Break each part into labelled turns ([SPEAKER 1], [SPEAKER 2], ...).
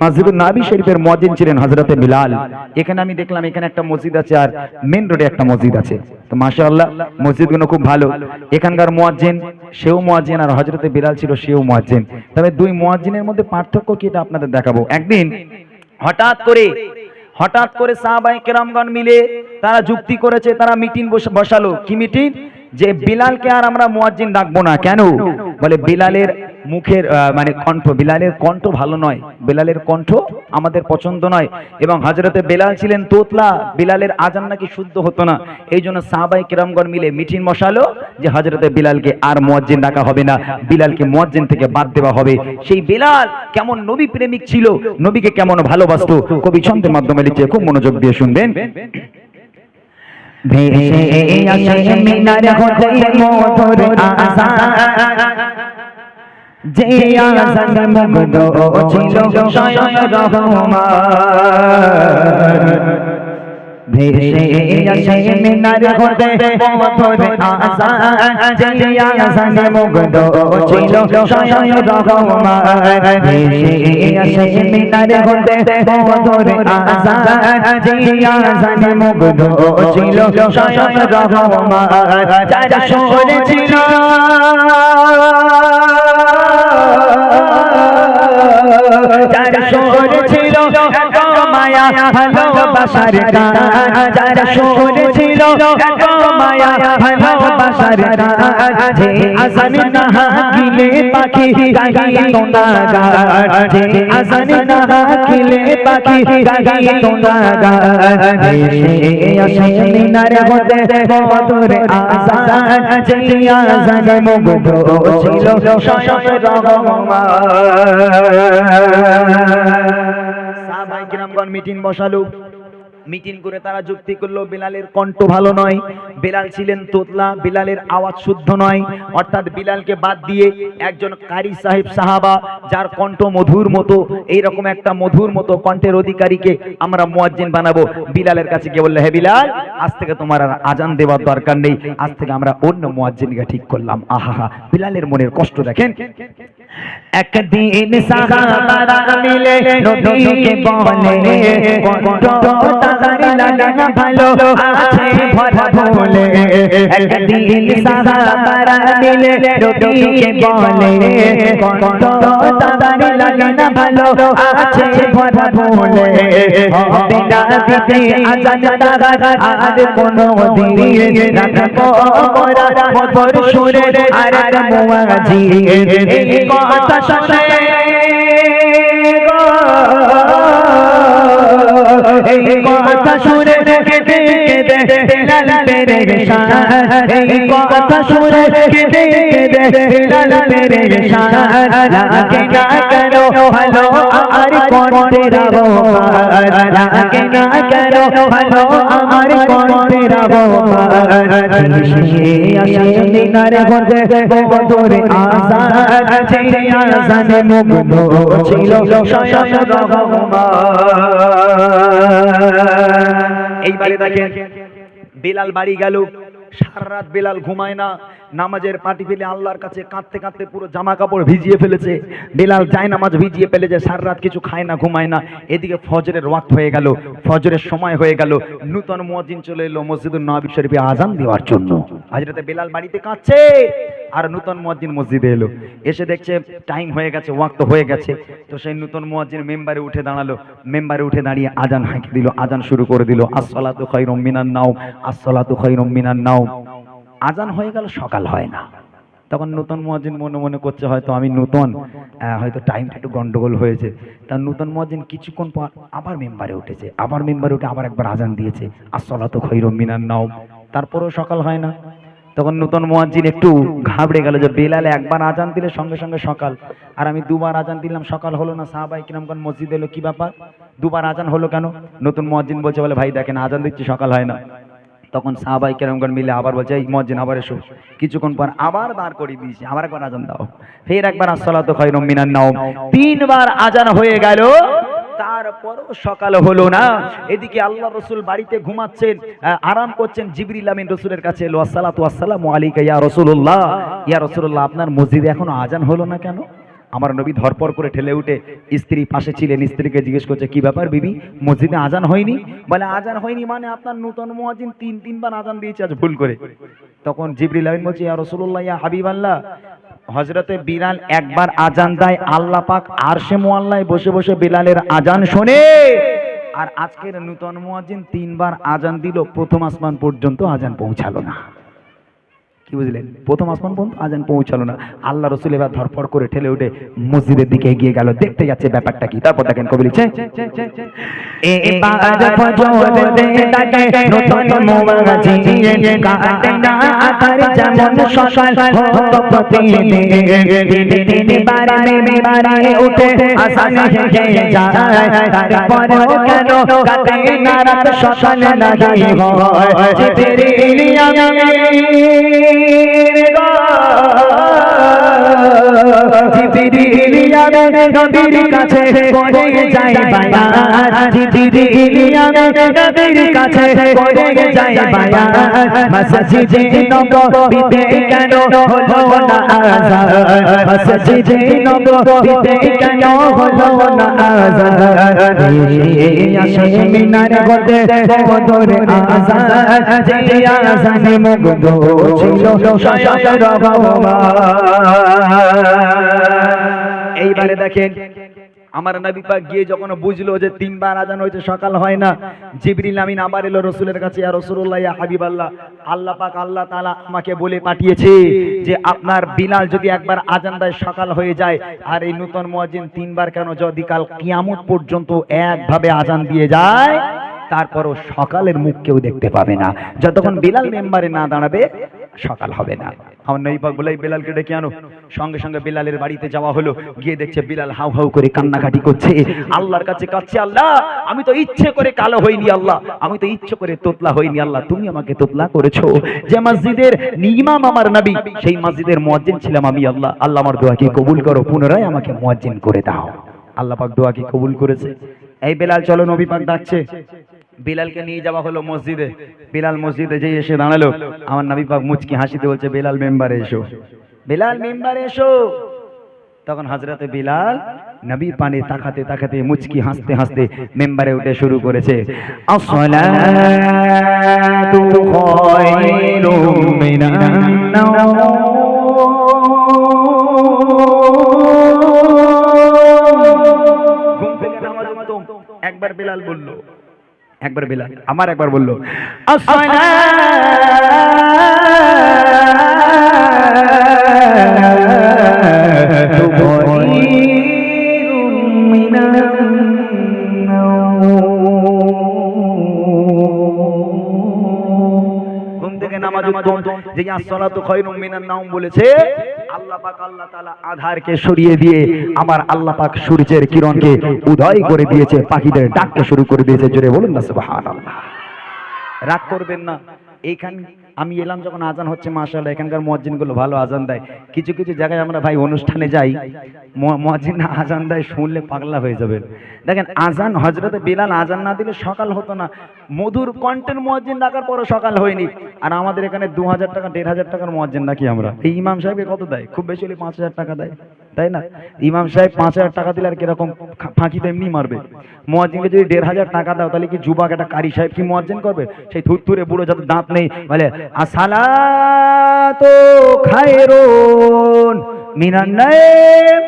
[SPEAKER 1] মসজিদুন নবী শরীফের মুয়াজ্জিন ছিলেন হযরতে বিলাল। এখানে আমি দেখলাম এখানে একটা মসজিদ আছে আর মেন রোডে একটা মসজিদ আছে। তো মাশাআল্লাহ মসজিদগুলো খুব ভালো। এখানকার মুয়াজ্জিন সেও মুয়াজ্জিন আর হযরতে বিলাল ছিল সেও মুয়াজ্জিন। তবে দুই মুয়াজ্জিনের মধ্যে পার্থক্য কি এটা আপনাদের দেখাবো। একদিন হঠাৎ করে সাহাবায়ে কেরামগণ মিলে তারা যুক্তি করেছে, তারা মিটিং বসালো। কি মিটিং? যে বিলালকে আর আমরা মুয়াজ্জিন ডাকবো না। কেন? বলে বিলালের মুখের মানে কণ্ঠ, বিলালের কণ্ঠ ভালো নয়, বিলালের কণ্ঠ আমাদের পছন্দ নয়। এবং হযরতে বিলাল ছিলেন তোতলা, বিলালের আজান নাকি শুদ্ধ হতো না। এই জন্য সাহাবায়ে কেরামগণ মিলে মিটিং বসালো যে হযরতে বিলালকে আর মুয়াজ্জিন ডাকা হবে না, বিলালকে মুয়াজ্জিন থেকে বাদ দেওয়া হবে। সেই বিলাল কেমন নবী প্রেমিক ছিল, নবীকে কেমন ভালোবাসতো, কবি ছন্দের মাধ্যমে লিখছে, খুব মনোযোগ দিয়ে শুনবেন। ভেসে আসে মিনার হতে মধুর আযান, যে আযান মুগ্ধ ছিল স্বয়ং রহমান। ভেসে আসে মিনার হতে মধুর আযান, যে আযান মুগ্ধ ছিল স্বয়ং রহমান। ভেসে আসে মিনার হতে মধুর আযান, যে আযান মুগ্ধ ছিল স্বয়ং রহমান। যার সুরে ছিল যার সুরে ছিল মায়া ভালোবাসার গান, যার সুরে ছিল মায়া ভালোবাসার গান। যে আযান না হাকিলে পাখি গাইতো না গান, যে আযান না হাকিলে পাখি গাইতো না গান। ভেসে আসে মিনার হতে মধুর আযান, যে আযান মুগ্ধ ছিল স্বয়ং রহমান। সাহাবায়ে কেরামগণ মিটিং বসালো। মিটিং করে তারা যুক্তি করলো বিলালের কণ্ঠ ভালো নয়, বিলাল ছিলেন তোতলা, বিলালের আওয়াজ শুদ্ধ নয়। অর্থাৎ বিলালকে বাদ দিয়ে একজন কারি সাহেব সাহাবা যার কণ্ঠ মধুর মতো, এইরকম একটা মধুর মতো কণ্ঠের অধিকারীকে আমরা মুয়াজ্জিন বানাবো। বিলালের কাছে গিয়ে বললে, হে বিলাল, আজ থেকে তোমার আর আজান দেওয়ার দরকার নেই, আজ থেকে আমরা অন্য মুয়াজ্জিনকে ঠিক করলাম। আহা, বিলালের মনের কষ্ট দেখেন। একদিন সাহাবারা মিলে নবীকে বলে, কণ্ঠ তাহার লাগে না ভালো, আছে ভরা ভুলে। একদিন সাহাবারা মিলে নবীকে বলে, কণ্ঠ তাহার লাগে না ভালো, আছে ভরা ভুলে। হবে না দিতে আজান তাহার আর কোনো দিন, রাখবো মোরা মধুর সুরে আর মুয়াজ্জিন। এই কথা শুনে এই কথা শুনে কেঁদে কেঁদে বিলাল পেরেশান, এই কথা শুনে কেঁদে কেঁদে বিলাল পেরেশান। লাগে না কেন ভালো আমার কণ্ঠের আহ্বান, লাগে না কেন ভালো আমার কণ্ঠের আহ্বান। ভেসে আসে মিনার হতে মধুর আযান, যে আযান মুগ্ধ ছিল স্বয়ং রহমান। এইবারে দেখেন বিলাল বাড়ি গেল। সারা রাত বিলাল ঘুমায় না, নামাজের পাটি ফেলে আল্লাহর কাছে কাঁদতে কাঁদতে পুরো জামা কাপড় ভিজিয়ে ফেলেছে। বিলাল যায় নামাজ ভিজিয়ে ফেলেছে, সারা রাত কিছু খায় না, ঘুমায় না। এদিকে ফজরের ওয়াক্ত হয়ে গেল, ফজরের সময় হয়ে গেল। নূতন মুয়াজ্জিন চলে এলো মসজিদুন নবী শরীফে আজান দেওয়ার জন্য। হযরতে বিলাল বাড়িতে কাঁদছে আর নূতন মুয়াজ্জিন মসজিদে এলো। এসে দেখছে টাইম হয়ে গেছে, ওয়াক্ত হয়ে গেছে। তো সেই নূতন মুয়াজ্জিন মেম্বারে উঠে দাঁড়ালো, মেম্বারে উঠে দাঁড়িয়ে আজান হাঁকি দিল, আজান শুরু করে দিল, আসসালাতু খায়রুম মিনান নাওম, আসসালাতু খায়রুম মিনান নাওম। আজান হয়ে গেল, সকাল হয় না। তখন নতুন মুয়াজ্জিন মনে মনে করছে হয়তো আমি নতুন, হয়তো টাইমটা একটু গন্ডগোল হয়েছে। তার নতুন মুয়াজ্জিন কিছুক্ষণ পর আবার মেম্বারে উঠেছে, আবার মেম্বারে উঠে আবার একবার আজান দিয়েছে, আসসালাতু খায়রুম মিনান নাওম। তারপরেও সকাল হয় না। তখন নতুন মুয়াজ্জিন একটু ঘাবড়ে গেল যে বেলাল একবার আজান দিলে সঙ্গে সঙ্গে সকাল, আর আমি দুবার আজান দিলাম সকাল হলো না। সাহাবায়ে কিরামগণ মসজিদে এলো, কি ব্যাপার, দুবার আজান হলো কেন? নতুন মুয়াজ্জিন বলছে, বলে ভাই দেখেন আজান দিচ্ছি সকাল হয় না। তখন সাহাবায়ে কেরামগণ মিলে আবার বলছে, এই মুয়াজ্জিন আবার এসো। কিছুক্ষণ পর আবার দাঁড় করিয়ে দিয়েছে, আবার একবার আজান দাও, ফের একবার আসসালাতু খায়রুম মিনান নাওম। তিনবার আজান হয়ে গেল, তারপরও সকাল হলো না। এদিকে আল্লাহ রসুল বাড়িতে ঘুমাচ্ছেন, আরাম করছেন। জিবরিল আমিন রসুলের কাছে এলো, আসসালাতু আসসালামু আলাইকা ইয়া রাসূলুল্লাহ, ইয়া রাসূলুল্লাহ আপনার মসজিদে এখনো আজান হলো না কেন? আমার নবী ধরপর করে ঠেলে উঠে, স্ত্রী পাশে ছিলেন, স্ত্রীকে জিজ্ঞেস করছে কি ব্যাপার বিবি, মসজিদে আজান হয়নি? বলে আজান হয়নি মানে আপনার নূতন মুয়াজ্জিন তিনবার আজান দিয়েছে আজ ভুল করে। তখন জিবরিল আমিন বলছে ইয়া রাসূলুল্লাহ ইয়া হাবিবাল্লাহ, হযরতে বিলাল একবার আজান দেয়, আল্লাহ পাক আরশে মুআল্লায় বসে বসে বিলালের আজান শোনে। আর আজকের নূতন মুয়াজ্জিন তিনবার আজান দিল, প্রথম আসমান পর্যন্ত আজান পৌঁছালো না। কি বুঝলেন? প্রথম আসমান পর্যন্ত আজান পৌঁছালো না। আল্লাহ রাসূল এবার ধরপড় করে ঠেলে উঠে মসজিদের দিকে এগিয়ে গেল, দেখতে যাচ্ছে ব্যাপারটা কি। তারপর দেখেন কবি লিখছে এবার ফজর দেদাকে নতুন মুয়াজ্জিন কাটে না আকার যেমন সকাল হতো প্রতিদিন, তিনবারে মেম্বারে উঠে আজান হয়ে যায়, তারপরেও কেন কাটে না রাত সকাল লাগি হয়। জিবরিল আমিন জিবরিল আমিন নবীর কাছে করে যায় বায়াত, জিবরিল আমিন নবীর কাছে করে যায় বায়াত, মসজিদে নববীতে কেন হলো না আযান, মসজিদে নববীতে কেন হলো না আযান, আসে মিনার গতে বদরে আযান, যে আযানে মুগ্ধ ছিল শয়তান রহমান। এইবারে দেখেন আমার নবী পাক গিয়ে যখন বুঝলো যে তিনবার আজান হয়েছে সকাল হয় না, জিবরিল আমিন আবার এলো রাসূলের কাছে, ইয়া রাসূলুল্লাহ ইয়া হাবিবাল্লাহ, আল্লাহ পাক আল্লাহ তাআলা আমাকে বলে পাঠিয়েছে যে আপনার বিলাল যদি একবার আজান দেয় সকাল হয়ে যায়, আর এই নূতন মুয়াজ্জিন তিনবার কেন যদি কাল কিয়ামত পর্যন্ত একভাবে আজান দিয়ে যায়, তারপরও সকালের মুখ কেউ দেখতে পাবে না, যতক্ষণ বিলাল মেম্বারে না দাঁড়াবে সকাল হবে না। আমার নবী পাক বলে বিলালকে ডেকে আনো। সঙ্গে সঙ্গে বিলালের বাড়িতে যাওয়া হলো, গিয়ে দেখছে বিলাল হাউ হাউ করে কান্নাকাটি করছে, আল্লাহর কাছে কাঁদছে, আল্লাহ আমি তো ইচ্ছে করে কালো হইনি, আল্লাহ আমি তো ইচ্ছে করে তোতলা হইনি, আল্লাহ তুমি আমাকে তোতলা করেছো। যে মসজিদের ইমাম আমার নবী, সেই মসজিদের মুয়াজ্জিন ছিলাম আমি, আল্লাহ আল্লাহ আমার দোয়া কি কবুল করো, পুনরায় আমাকে মুয়াজ্জিন করে দাও। আল্লাহ পাক দোয়া কি কবুল করেছে। এই বিলাল চলো, নবী পাক ডাকছে, বিলালকে নিয়ে যাওয়া হলো মসজিদে। বিলাল মসজিদে যেই এসে দাঁড়ালো, আমার নবী পাক মুচকি হাসিতে বলছে বিলাল মেম্বারে এসো, বিলাল মেম্বারে এসো। তখন হযরতে বিলাল নবীর পানে তাকাতে তাকাতে মুচকি হাসতে হাসতে মেম্বারে উঠে শুরু করেছে, আসসালাতু খায়রুম মিনান নাওম। ঘুম থেকে নামাজ উত্তম। একবার বিলাল বলল, একবার বিলাল আমার একবার বললো আসসালাতু খায়রুম মিনান নাওম। ঘুম থেকে নামাজ উত্তম। যে আসসালাতু খায়রুম মিনান নাওম বলেছে, আল্লাহ পাক আল্লাহ তাআলা আধারকে সরিয়ে দিয়ে আমার আল্লাহ পাক সূর্যের কিরণকে উদয় করে দিয়েছে, পাখিদের ডাকতে শুরু করে দিয়েছে। জোরে বলুন না সুবহানাল্লাহ। রাগ করবেন না, এইখানে আমি এলাম যখন আজান হচ্ছে মাশাআল্লাহ, এখানকার মুয়াজ্জিনগুলো ভালো আজান দেয়। কিছু কিছু জায়গায় আমরা ভাই অনুষ্ঠানে যাই, মুয়াজ্জিন আজান দেয়, শুনলে পাগলা হয়ে যাবেন। দেখেন আজান হযরতে বিলাল আজান না দিলে সকাল হতো না, মধুর কণ্ঠের মুয়াজ্জিন ডাকার পরে সকাল হয়নি। আর আমাদের এখানে 2000 টাকা 1500 টাকার মুয়াজ্জিন ডাকি আমরা। এই ইমাম সাহেবকে কত দেয়? খুব বেশি হলে 5000 টাকা দেয়, তাই না? ইমাম সাহেব 5000 টাকা দিলে আর কিরকম ফাঁকি তো এমনি মারবে। মুয়াজ্জিনকে যদি 1500 টাকা দাও, তাহলে কি যুবক একটা কারি সাহেব কি মুয়াজ্জিন করবে? সেই থুরথুরে বুড়ো যাতে দাঁত নেই বলে আসসালাতু খায়রুন মিনান নাওম।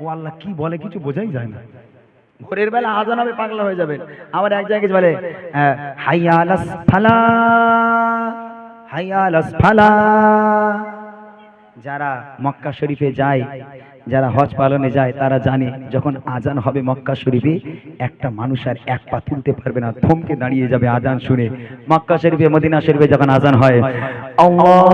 [SPEAKER 1] ও আল্লাহ কি বলে কিছু বোঝাই যায় না। ভোরের বেলা আজান হবে পাগলা হয়ে যাবেন। আবার এক জায়গায় বলে হাইয়া আলাস ফালাহ, হাইয়া আলাস ফালাহ। যারা মক্কা শরীফে যায়, যারা হজ পালনে যায়, তারা জানে যখন আজান হবে মক্কা শরীফে, একটা মানুষ আর এক পা তুলতে পারবে না, থমকে দাঁড়িয়ে যাবে আজান শুনে। মক্কা শরীফে মদিনা শরীফে যখন আজান হয়, আল্লাহু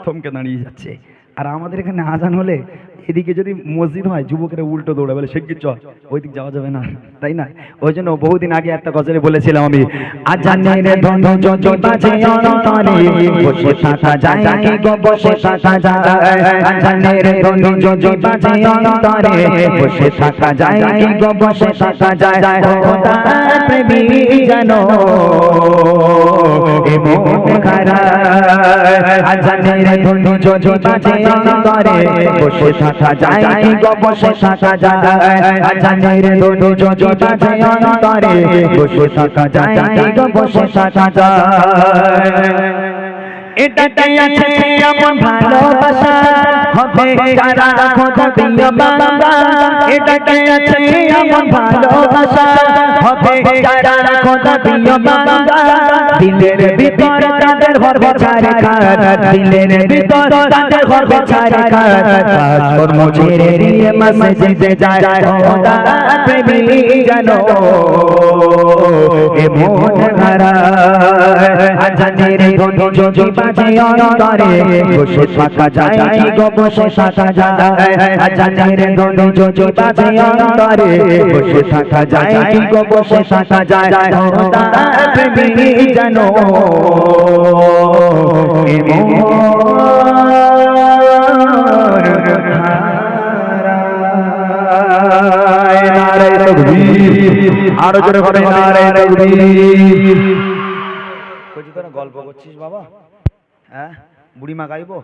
[SPEAKER 1] থমকে দাঁড়িয়ে যাচ্ছে। আর আমাদের এখানে আজান হলে এদিকে যদি মসজিদ হয় যুবকেরা উল্টো দৌড়ে বলে শেখ চ ওই দিক যাওয়া যাবে না, তাই না? ওই জন্য বহুদিন আগে একটা গজলে বলেছিলাম আমি, আজানের ধ্বনি যদি বাজে অন্তরে বসে থাকা যায় কি গো বসে থাকা যায়, আজানের ধ্বনি যদি বাজে অন্তরে বসে থাকা যায় কি গো বসে থাকা যায়, খোদার প্রেমী জানো এ মন খারাপ, আজানের ধ্বনি যদি বাজে অন্তরে বসে থাকা যায় কি গো বসে থাকা যায়, আজানের ধ্বনি যদি বাজে অন্তরে বসে থাকা যায় কি গো বসে থাকা যায়। এটাতে আছে এমন ভালোবাসা হবে যারা খোদা প্রিয় বান্দা, এটাতে আছে এমন ভালোবাসা হবে যারা খোদা প্রিয় বান্দা, দিলের ভিতর তাদের গর্বে ছাড়ে খার, দিলের ভিতর তাদের গর্বে ছাড়ে খার, কর্ম ছেড়ে দিয়ে মসজিদে যায় খোদা প্রেমী জানো এ মন হারায়, আজানের ধ্বনি যদি বাজে অন্তরে বসে থাকা যায় কি গো বসে থাকা যায়, আজানের ধ্বনি যদি বাজে অন্তরে বসে থাকা যায় কি গো বসে থাকা যায়, খোদা প্রেমী জানো এ মন হারায়। নারে তাকবীর, আরো জোরে বলে নারে তাকবীর। কইছি তোরা গল্প করছিস বাবা? হ্যাঁ, বুড়িমা গাইবো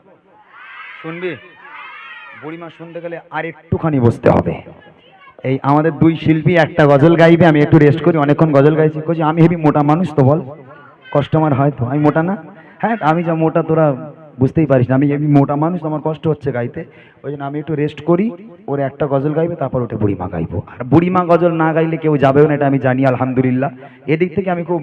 [SPEAKER 1] শুনবি? বুড়িমা শুনতে গেলে আর একটুখানি বসতে হবে। এই আমাদের দুই শিল্পী একটা গজল গাইবে, আমি একটু রেস্ট করি, অনেকক্ষণ গজল গাইছি। কইছি আমি হেবি মোটা মানুষ তো, বল কষ্ট আমার হয় তো, আমি মোটা না? হ্যাঁ আমি যা মোটা তোরা বুঝতেই পারিস না, আমি এমনি মোটা মানুষ, আমার কষ্ট হচ্ছে গাইতে, ওই জন্য আমি একটু রেস্ট করি, ওর একটা গজল গাইবে তারপর ওটা বুড়িমা গাইবো। আর বুড়িমা গজল না গাইলে কেউ যাবেও না, এটা আমি জানি আলহামদুলিল্লাহ। এদিক থেকে আমি খুব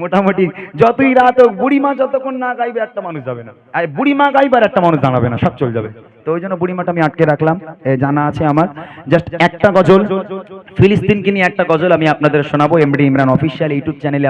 [SPEAKER 1] মোটামুটি, যতই রাত হোক বুড়িমা যতক্ষণ না গাইবে একটা মানুষ যাবে না, আর বুড়িমা গাইবার একটা মানুষ দাঁড়াবে না, সব চলে যাবে। তো ওই জন্য বুড়িমাটা আমি আটকে রাখলাম, জানা আছে আমার। জাস্ট একটা গজল, ফিলিস্তিনকে নিয়ে একটা গজল আমি আপনাদের শোনাবো এমডি ইমরান অফিসিয়াল ইউটিউব চ্যানেলে।